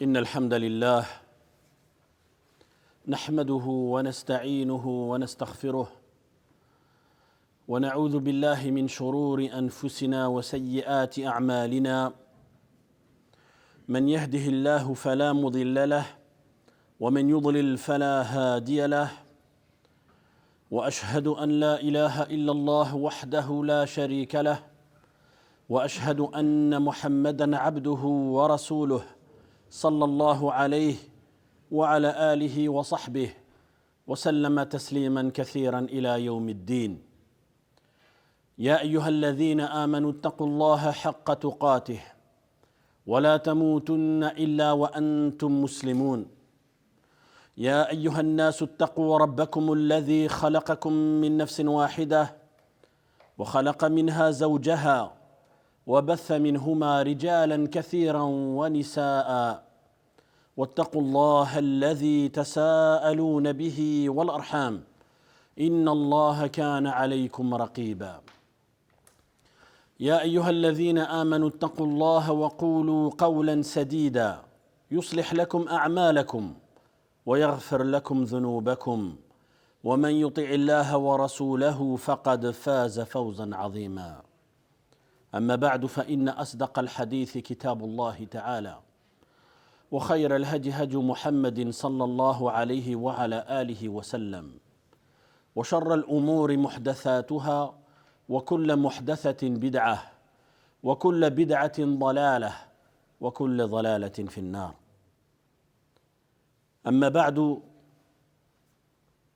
إن الحمد لله نحمده ونستعينه ونستغفره ونعوذ بالله من شرور أنفسنا وسيئات أعمالنا. من يهده الله فلا مضل له ومن يضلل فلا هادي له، وأشهد أن لا إله إلا الله وحده لا شريك له، وأشهد أن محمدًا عبده ورسوله صلى الله عليه وعلى آله وصحبه وسلم تسليمًا كثيرًا إلى يوم الدين. يا أيها الذين آمنوا اتقوا الله حق تقاته ولا تموتن إلا وأنتم مسلمون. يا أيها الناس اتقوا ربكم الذي خلقكم من نفس واحدة وخلق منها زوجها وبث منهما رجالا كثيرا ونساء، واتقوا الله الذي تساءلون به والأرحام إن الله كان عليكم رقيبا. يا أيها الذين آمنوا اتقوا الله وقولوا قولا سديدا يصلح لكم أعمالكم ويغفر لكم ذنوبكم، ومن يطع الله ورسوله فقد فاز فوزا عظيما. أما بعد، فإن أصدق الحديث كتاب الله تعالى، وخير الهدي هدي محمد صلى الله عليه وعلى آله وسلم، وشر الأمور محدثاتها، وكل محدثة بدعة، وكل بدعة ضلالة، وكل ضلالة في النار. أما بعد،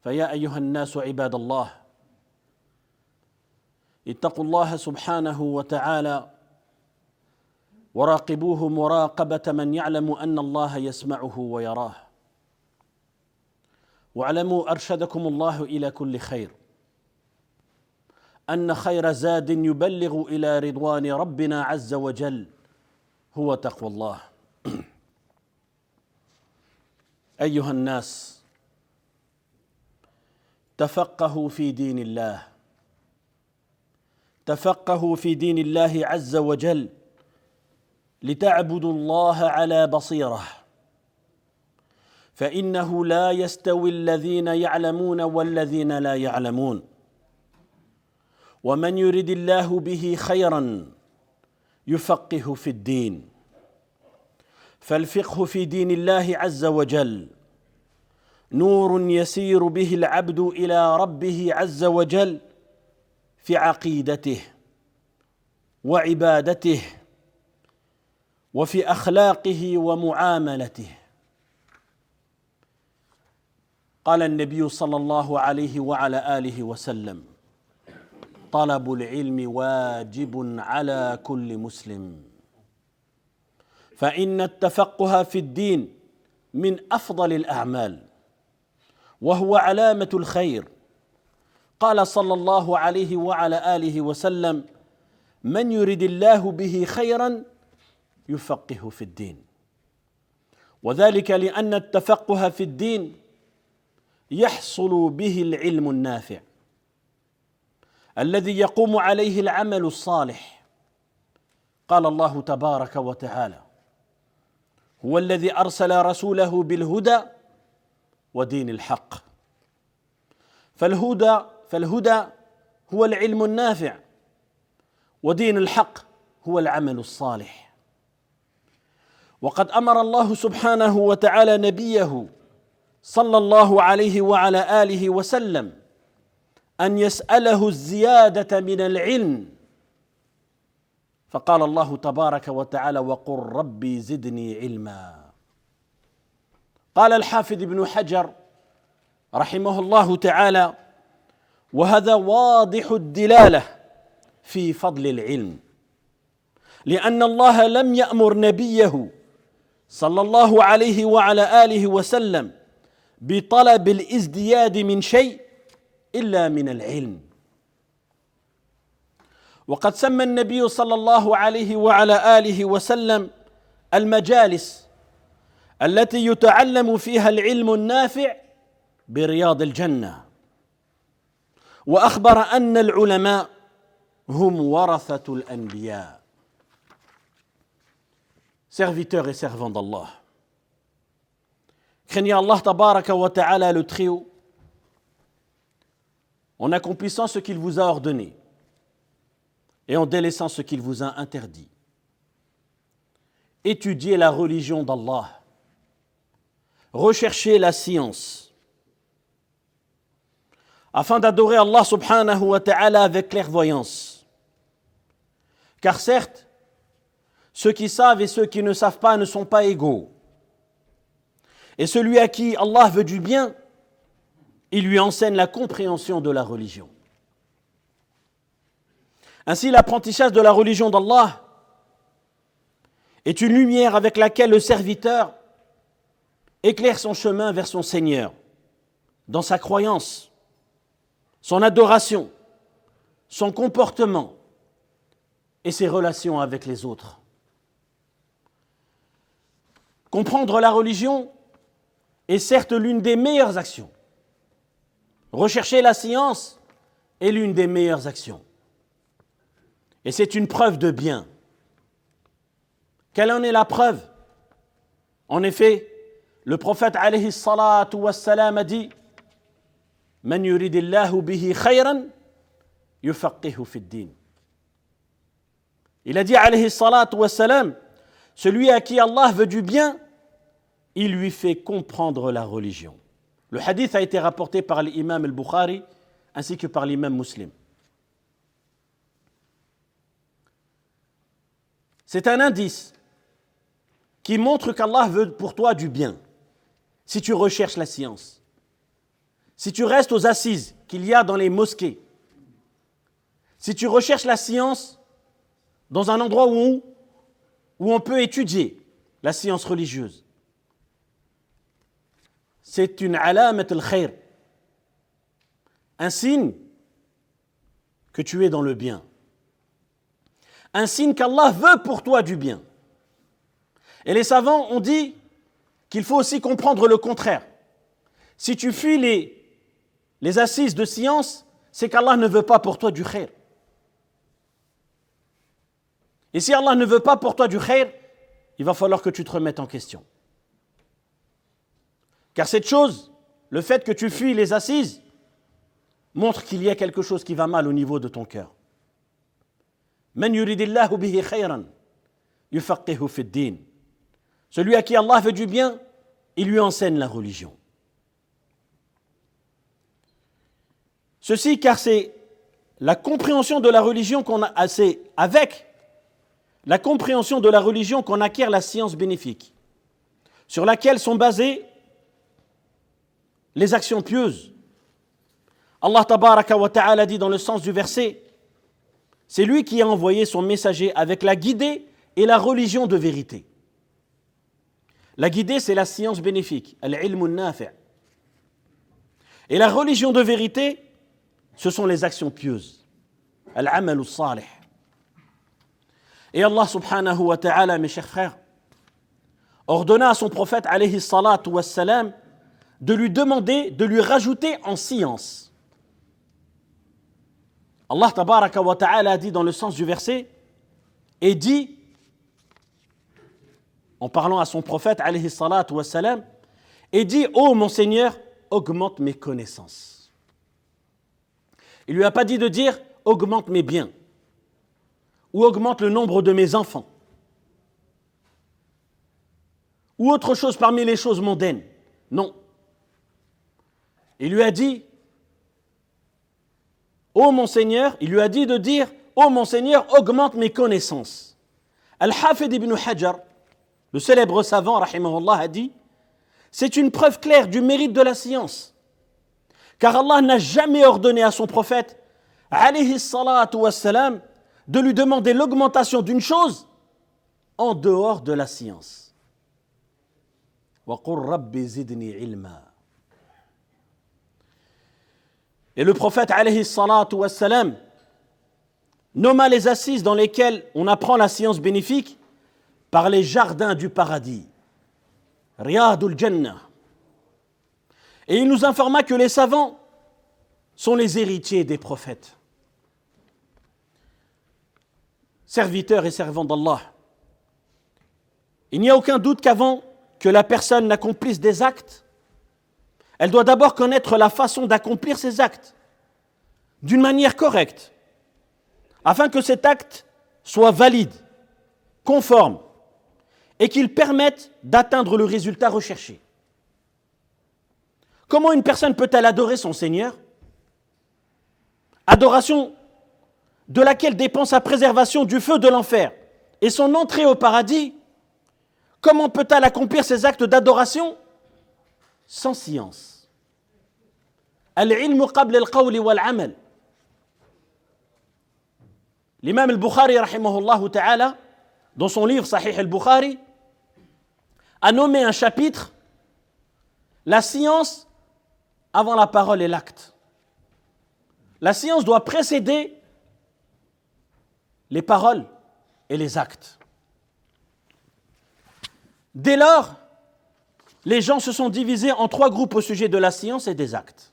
فيا أيها الناس عباد الله، اتقوا الله سبحانه وتعالى وراقبوه مراقبة من يعلم أن الله يسمعه ويراه. واعلموا أرشدكم الله إلى كل خير أن خير زاد يبلغ إلى رضوان ربنا عز وجل هو تقوى الله. أيها الناس، تفقهوا في دين الله، تفقهوا في دين الله عز وجل لتعبدوا الله على بصيرة، فإنه لا يستوي الذين يعلمون والذين لا يعلمون. ومن يرد الله به خيرا يفقهه في الدين. فالفقه في دين الله عز وجل نور يسير به العبد إلى ربه عز وجل في عقيدته وعبادته وفي أخلاقه ومعاملته. قال النبي صلى الله عليه وعلى آله وسلم: طلب العلم واجب على كل مسلم، فإن التفقه في الدين من أفضل الأعمال، وهو علامة الخير. قال صلى الله عليه وعلى آله وسلم: من يرد الله به خيرا يفقه في الدين. وذلك لأن التفقه في الدين يحصل به العلم النافع الذي يقوم عليه العمل الصالح. قال الله تبارك وتعالى: هو الذي أرسل رسوله بالهدى ودين الحق. فالهدى هو العلم النافع، ودين الحق هو العمل الصالح. وقد أمر الله سبحانه وتعالى نبيه صلى الله عليه وعلى آله وسلم أن يسأله الزيادة من العلم، فقال الله تبارك وتعالى: وقل ربي زدني علما. قال الحافظ ابن حجر رحمه الله تعالى: وهذا واضح الدلالة في فضل العلم، لأن الله لم يأمر نبيه صلى الله عليه وعلى آله وسلم بطلب الازدياد من شيء إلا من العلم. وقد سمى النبي صلى الله عليه وعلى آله وسلم المجالس التي يتعلم فيها العلم النافع برياض الجنة، وأخبر أن العلماء هم ورثة الأنبياء. Serviteurs et servants d'Allah, Craignez Allah tabaraka wa ta'ala le Très-Haut en accomplissant ce qu'il vous a ordonné et en délaissant ce qu'il vous a interdit. Étudiez la religion d'Allah. Recherchez la science afin d'adorer Allah subhanahu wa ta'ala avec clairvoyance. Car certes, ceux qui savent et ceux qui ne savent pas ne sont pas égaux. Et celui à qui Allah veut du bien, il lui enseigne la compréhension de la religion. Ainsi, l'apprentissage de la religion d'Allah est une lumière avec laquelle le serviteur éclaire son chemin vers son Seigneur, dans sa croyance, son adoration, son comportement et ses relations avec les autres. Comprendre la religion est certes l'une des meilleures actions. Rechercher la science est l'une des meilleures actions. Et c'est une preuve de bien. Quelle en est la preuve? En effet, le prophète alayhi salatu wassalam a dit « Man yuridillahu bihi khayran yufaqihu fid-din » Il a dit alayhi salatu wassalam, celui à qui Allah veut du bien, il lui fait comprendre la religion. Le hadith a été rapporté par l'imam al-Bukhari ainsi que par l'imam Muslim. C'est un indice qui montre qu'Allah veut pour toi du bien. Si tu recherches la science, si tu restes aux assises qu'il y a dans les mosquées, si tu recherches la science dans un endroit où on peut étudier la science religieuse, c'est une alamat al-khayr, un signe que tu es dans le bien, un signe qu'Allah veut pour toi du bien. Et les savants ont dit qu'il faut aussi comprendre le contraire. Si tu fuis les assises de science, c'est qu'Allah ne veut pas pour toi du khayr. Et si Allah ne veut pas pour toi du khayr, il va falloir que tu te remettes en question. Car cette chose, le fait que tu fuis les assises, montre qu'il y a quelque chose qui va mal au niveau de ton cœur. Man yuridillahu bihi khayran yufaqihu fid-din. Celui à qui Allah veut du bien, il lui enseigne la religion. Ceci car c'est la compréhension de la religion qu'on a, c'est avec la compréhension de la religion qu'on acquiert la science bénéfique, sur laquelle sont basées les actions pieuses. Allah tabaraka wa ta'ala dit dans le sens du verset, c'est lui qui a envoyé son messager avec la guidée et la religion de vérité. La guidée, c'est la science bénéfique, al-ilm nafi'. Et la religion de vérité, ce sont les actions pieuses, al-amal salih. Et Allah subhanahu wa ta'ala, mes chers frères, ordonna à son prophète alayhi salatu wassalam de lui demander, de lui rajouter en science. Allah tabaraka wa ta'ala a dit dans le sens du verset, et dit, en parlant à son prophète alayhi salatu wassalam, et dit, ô mon Seigneur, augmente mes connaissances. Il lui a pas dit de dire, augmente mes biens, ou augmente le nombre de mes enfants, ou autre chose parmi les choses mondaines. Non. Il lui a dit, ô mon Seigneur, il lui a dit de dire, ô mon Seigneur, augmente mes connaissances. Al-Hafid ibn Hajar, le célèbre savant, rahimahullah, a dit, c'est une preuve claire du mérite de la science. Car Allah n'a jamais ordonné à son prophète, alayhi salatu wassalam, de lui demander l'augmentation d'une chose en dehors de la science. Wa qur rabbi zidni ilma. Et le prophète alayhi salatu wassalam nomma les assises dans lesquelles on apprend la science bénéfique par les jardins du paradis, Riyadul Jannah. Et il nous informa que les savants sont les héritiers des prophètes, serviteurs et servants d'Allah. Il n'y a aucun doute qu'avant que la personne n'accomplisse des actes, elle doit d'abord connaître la façon d'accomplir ces actes d'une manière correcte, afin que cet acte soit valide, conforme, et qu'il permette d'atteindre le résultat recherché. Comment une personne peut-elle adorer son Seigneur? Adoration de laquelle dépend sa préservation du feu de l'enfer et son entrée au paradis. Comment peut-elle accomplir ces actes d'adoration sans science? Al-ilmu qabla al-qawli wal-amal. L'imam al-Bukhari, rahimahullah ta'ala, dans son livre Sahih al-Bukhari, a nommé un chapitre « La science avant la parole et l'acte ». La science doit précéder les paroles et les actes. Dès lors, les gens se sont divisés en 3 groupes au sujet de la science et des actes.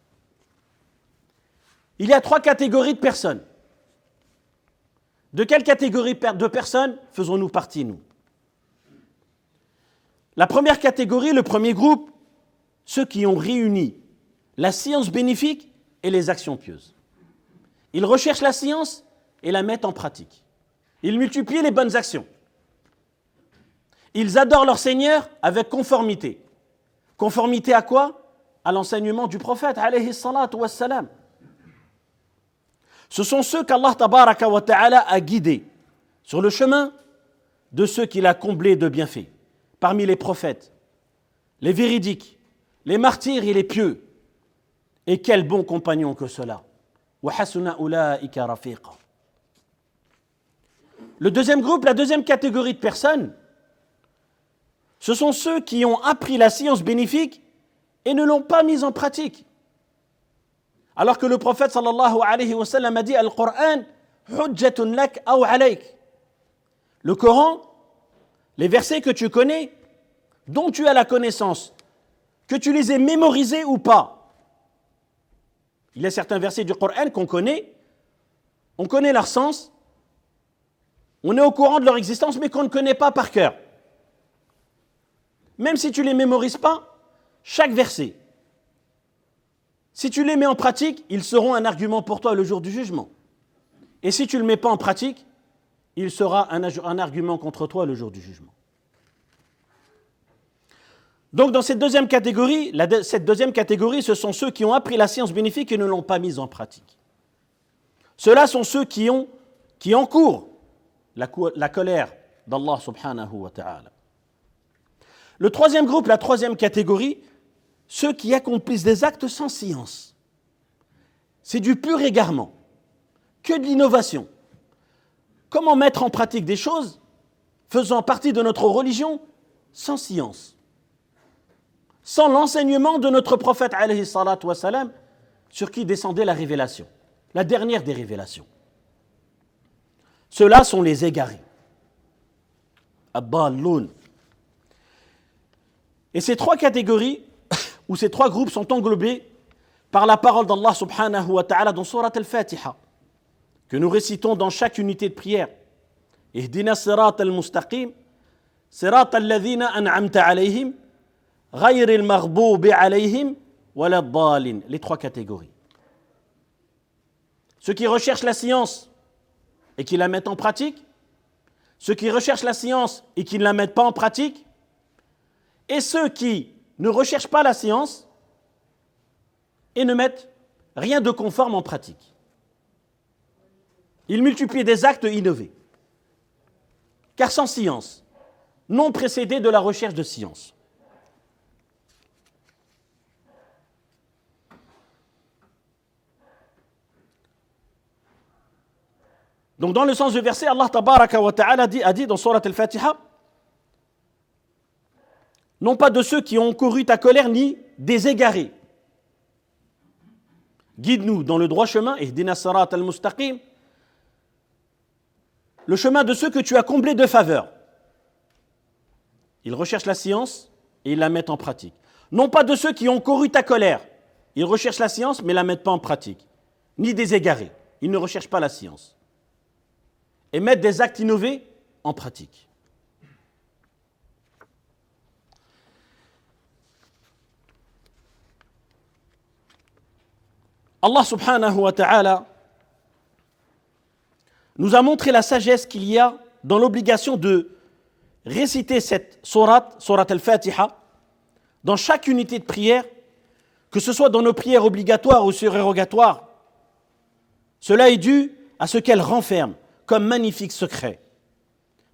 Il y a 3 catégories de personnes. De quelle catégorie de personnes faisons-nous partie, nous? La première catégorie, le premier groupe, ceux qui ont réuni la science bénéfique et les actions pieuses. Ils recherchent la science et la mettent en pratique. Ils multiplient les bonnes actions. Ils adorent leur Seigneur avec conformité. Conformité à quoi? À l'enseignement du prophète, alayhi salatu wassalam. Ce sont ceux qu'Allah tabaraka wa ta'ala a guidés sur le chemin de ceux qu'il a comblés de bienfaits, parmi les prophètes, les véridiques, les martyrs et les pieux. Et quels bons compagnons que cela. Wa hasuna ulaika rafiqa. Le deuxième groupe, la deuxième catégorie de personnes, ce sont ceux qui ont appris la science bénéfique et ne l'ont pas mise en pratique. Alors que le prophète sallallahu alayhi wa sallam a dit Al-Qur'an, hujjatun lak aw alayk. Le Coran, les versets que tu connais, dont tu as la connaissance, que tu les aies mémorisés ou pas. Il y a certains versets du Coran qu'on connaît, on connaît leur sens, on est au courant de leur existence, mais qu'on ne connaît pas par cœur. Même si tu ne les mémorises pas, chaque verset, si tu les mets en pratique, ils seront un argument pour toi le jour du jugement. Et si tu ne le mets pas en pratique, il sera un argument contre toi le jour du jugement. Donc dans cette deuxième catégorie, ce sont ceux qui ont appris la science bénéfique et ne l'ont pas mise en pratique. Ceux-là sont ceux qui encourent la colère d'Allah subhanahu wa ta'ala. Le troisième groupe, la troisième catégorie, ceux qui accomplissent des actes sans science. C'est du pur égarement, que de l'innovation. Comment mettre en pratique des choses faisant partie de notre religion sans science, sans l'enseignement de notre prophète alayhi salatu wa salam, sur qui descendait la révélation, la dernière des révélations. Ceux-là sont les égarés. Ad-dalloun. Et ces 3 catégories, ou ces 3 groupes sont englobés par la parole d'Allah subhanahu wa ta'ala dans Surat al-Fatiha, que nous récitons dans chaque unité de prière. Ihdina sirat al-mustaqim, sirat al-ladhina an'amta alayhim, ghayr al-maghboubi alayhim, wala ad-dallin. Les 3 catégories. Ceux qui recherchent la science et qui la mettent en pratique, ceux qui recherchent la science et qui ne la mettent pas en pratique, et ceux qui ne recherchent pas la science et ne mettent rien de conforme en pratique. Ils multiplient des actes innovés. Car sans science, non précédés de la recherche de science. Donc dans le sens du verset, Allah tabaraka wa ta'ala a dit dans Surat al-Fatiha, non pas de ceux qui ont couru ta colère, ni des égarés. Guide-nous dans le droit chemin, ihdina sirat al-mustaqim, le chemin de ceux que tu as comblés de faveur. Ils recherchent la science et ils la mettent en pratique. Non pas de ceux qui ont couru ta colère. Ils recherchent la science mais ne la mettent pas en pratique. Ni des égarés. Ils ne recherchent pas la science. Et mettent des actes innovés en pratique. Allah subhanahu wa ta'ala nous a montré la sagesse qu'il y a dans l'obligation de réciter cette sourate al-Fatiha, dans chaque unité de prière, que ce soit dans nos prières obligatoires ou surérogatoires. Cela est dû à ce qu'elle renferme comme magnifique secret,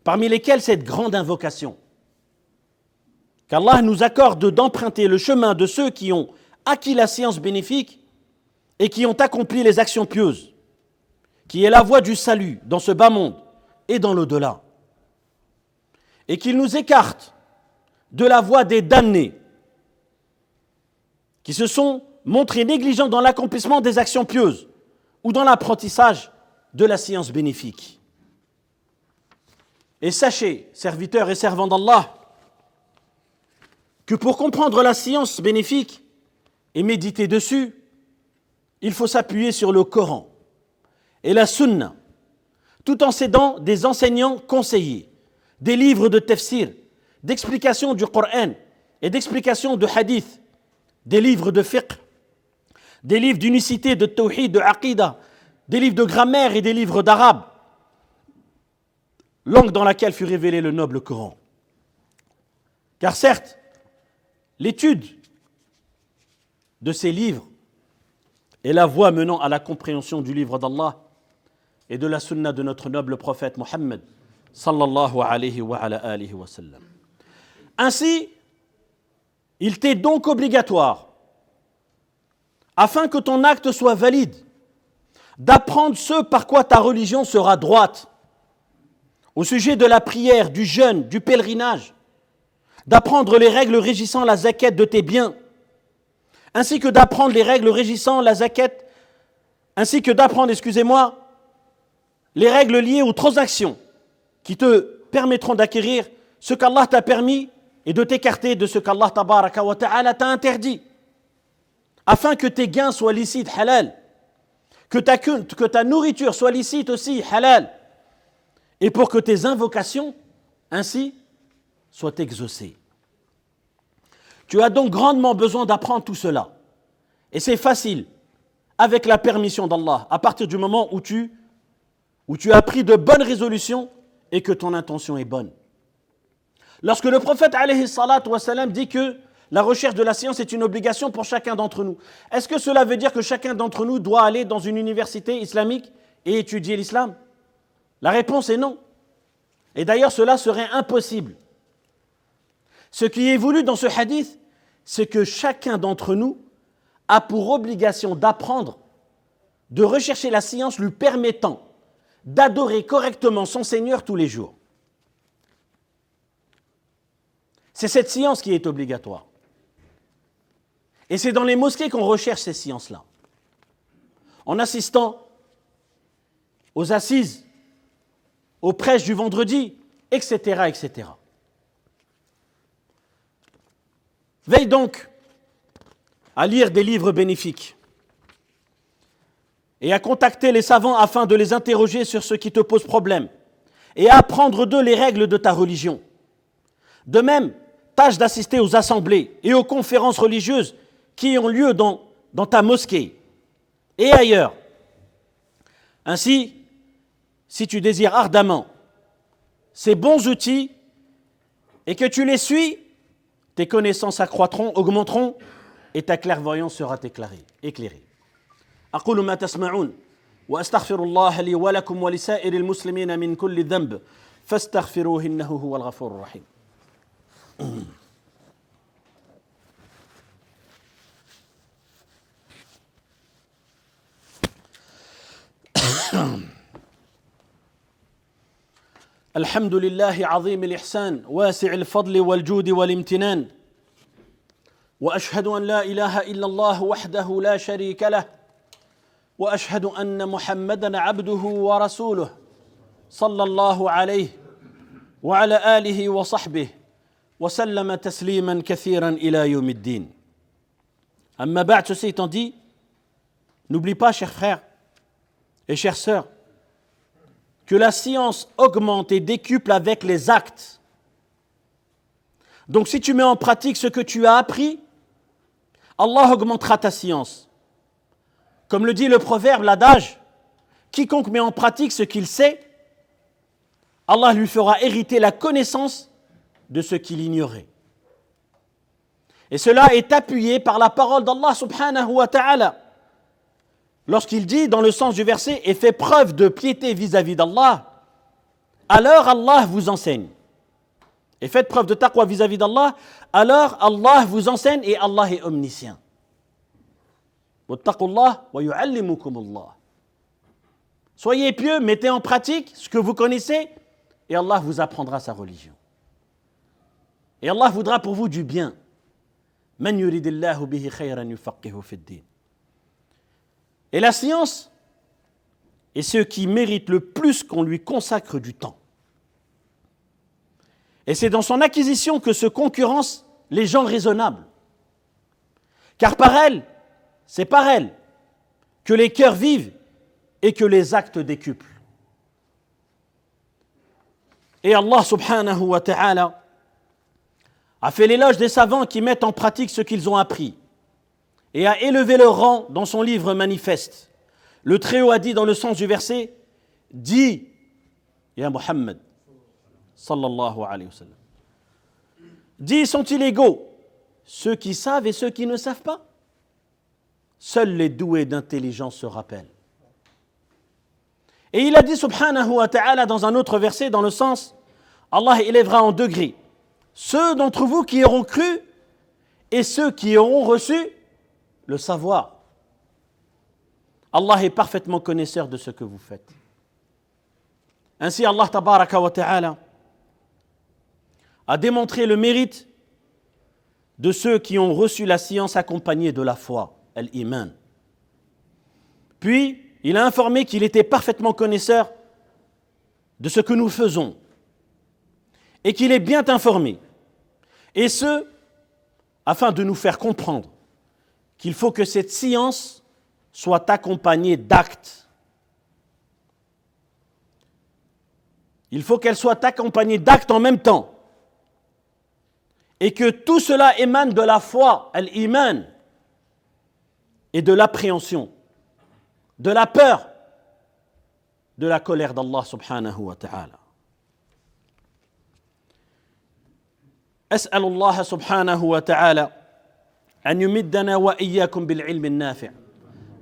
parmi lesquels cette grande invocation. Qu'Allah nous accorde d'emprunter le chemin de ceux qui ont acquis la science bénéfique et qui ont accompli les actions pieuses, qui est la voie du salut dans ce bas monde et dans l'au-delà. Et qu'il nous écarte de la voie des damnés, qui se sont montrés négligents dans l'accomplissement des actions pieuses ou dans l'apprentissage de la science bénéfique. Et sachez, serviteurs et servants d'Allah, que pour comprendre la science bénéfique et méditer dessus, il faut s'appuyer sur le Coran et la Sunna, tout en s'aidant des enseignants conseillés, des livres de tafsir, d'explications du Coran et d'explications de hadith, des livres de fiqh, des livres d'unicité, de tawhid, de aqida, des livres de grammaire et des livres d'arabe, langue dans laquelle fut révélé le noble Coran. Car certes, l'étude de ces livres est la voie menant à la compréhension du livre d'Allah et de la sunna de notre noble prophète Mohammed sallallahu alayhi wa ala alihi wa sallam. Ainsi, il t'est donc obligatoire, afin que ton acte soit valide, d'apprendre ce par quoi ta religion sera droite, au sujet de la prière, du jeûne, du pèlerinage, d'apprendre les règles régissant la zakat de tes biens, ainsi que d'apprendre les règles régissant la zakat, ainsi que d'apprendre, les règles liées aux transactions qui te permettront d'acquérir ce qu'Allah t'a permis et de t'écarter de ce qu'Allah tabaraka wa ta'ala t'a interdit, afin que tes gains soient licites, halal, que ta nourriture soit licite aussi, halal, et pour que tes invocations, ainsi, soient exaucées. Tu as donc grandement besoin d'apprendre tout cela. Et c'est facile, avec la permission d'Allah, à partir du moment où tu as pris de bonnes résolutions et que ton intention est bonne. Lorsque le prophète alayhi salatu wa salam dit que la recherche de la science est une obligation pour chacun d'entre nous, est-ce que cela veut dire que chacun d'entre nous doit aller dans une université islamique et étudier l'islam? La réponse est non. Et d'ailleurs, cela serait impossible. Ce qui est voulu dans ce hadith, c'est que chacun d'entre nous a pour obligation d'apprendre, de rechercher la science lui permettant d'adorer correctement son Seigneur tous les jours. C'est cette science qui est obligatoire. Et c'est dans les mosquées qu'on recherche ces sciences-là. En assistant aux assises, aux prêches du vendredi, etc., etc. Veille donc à lire des livres bénéfiques et à contacter les savants afin de les interroger sur ce qui te pose problème et à apprendre d'eux les règles de ta religion. De même, tâche d'assister aux assemblées et aux conférences religieuses qui ont lieu dans ta mosquée et ailleurs. Ainsi, si tu désires ardemment ces bons outils et que tu les suis, tes connaissances accroîtront, augmenteront et ta clairvoyance sera éclairée. أقول ما تسمعون وأستغفر الله لي ولكم ولسائر المسلمين من كل ذنب فاستغفروه إنه هو الغفور الرحيم. الحمد لله عظيم الإحسان واسع الفضل والجود والامتنان وأشهد أن لا إله إلا الله وحده لا شريك له وأشهد أن محمدًا عبده ورسوله صلى الله عليه وعلى آله وصحبه وسلم تسليما كثيرا إلى يوم الدين. أما بعد, ceci étant dit, n'oublie pas, chers frères et chères sœurs, que la science augmente et décuple avec les actes. Donc si tu mets en pratique ce que tu as appris, Allah augmentera ta science. Comme le dit le proverbe, l'adage, quiconque met en pratique ce qu'il sait, Allah lui fera hériter la connaissance de ce qu'il ignorait. Et cela est appuyé par la parole d'Allah subhanahu wa ta'ala. Lorsqu'il dit, dans le sens du verset, et fait preuve de piété vis-à-vis d'Allah, alors Allah vous enseigne. Et faites preuve de taqwa vis-à-vis d'Allah, alors Allah vous enseigne et Allah est omniscient. Wattaqullah wa yu'allimukumullah. Soyez pieux, mettez en pratique ce que vous connaissez et Allah vous apprendra sa religion. Et Allah voudra pour vous du bien. Man yuridillahu bihi khayran yufaqihu fid-din. Et la science est ce qui mérite le plus qu'on lui consacre du temps. Et c'est dans son acquisition que se concurrencent les gens raisonnables. Car c'est par elle que les cœurs vivent et que les actes décuplent. Et Allah subhanahu wa ta'ala a fait l'éloge des savants qui mettent en pratique ce qu'ils ont appris et a élevé leur rang dans son livre manifeste. Le Très-Haut a dit dans le sens du verset, dis, ya Muhammad, sallallahu alayhi wa sallam, dis, sont-ils égaux, ceux qui savent et ceux qui ne savent pas? Seuls les doués d'intelligence se rappellent. Et il a dit subhanahu wa ta'ala dans un autre verset, dans le sens, Allah élèvera en degrés ceux d'entre vous qui auront cru et ceux qui auront reçu le savoir. Allah est parfaitement connaisseur de ce que vous faites. Ainsi, Allah tabaraka wa ta'ala a démontré le mérite de ceux qui ont reçu la science accompagnée de la foi, al-iman. Puis, il a informé qu'il était parfaitement connaisseur de ce que nous faisons et qu'il est bien informé. Et ce, afin de nous faire comprendre qu'il faut que cette science soit accompagnée d'actes. Il faut qu'elle soit accompagnée d'actes en même temps. Et que tout cela émane de la foi, al-iman, et de l'appréhension, de la peur, de la colère d'Allah subhanahu wa ta'ala. أسأل الله سبحانه وتعالى أن يمدنا وإياكم بالعلم النافع.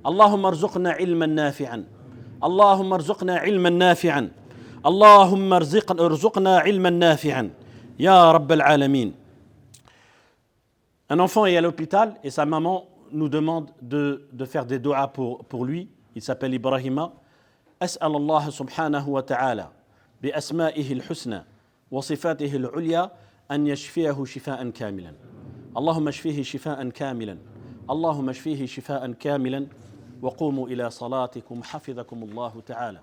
اللهم ارزقنا علما نافعا. اللهم ارزقنا علما نافعا. اللهم ارزقنا علما نافعا. يا رب العالمين. Un enfant est à l'hôpital et sa maman nous demande de faire des doigts pour lui. Il s'appelle Ibrahima. أسأل الله سبحانه وتعالى بأسمائه الحسنى وصفاته العليا أن يشفيه شفاء كاملا. اللهم اشفيه شفاء كاملا. اللهم اشفيه شفاء كاملا وقوموا إلى صلاتكم حفظكم الله تعالى.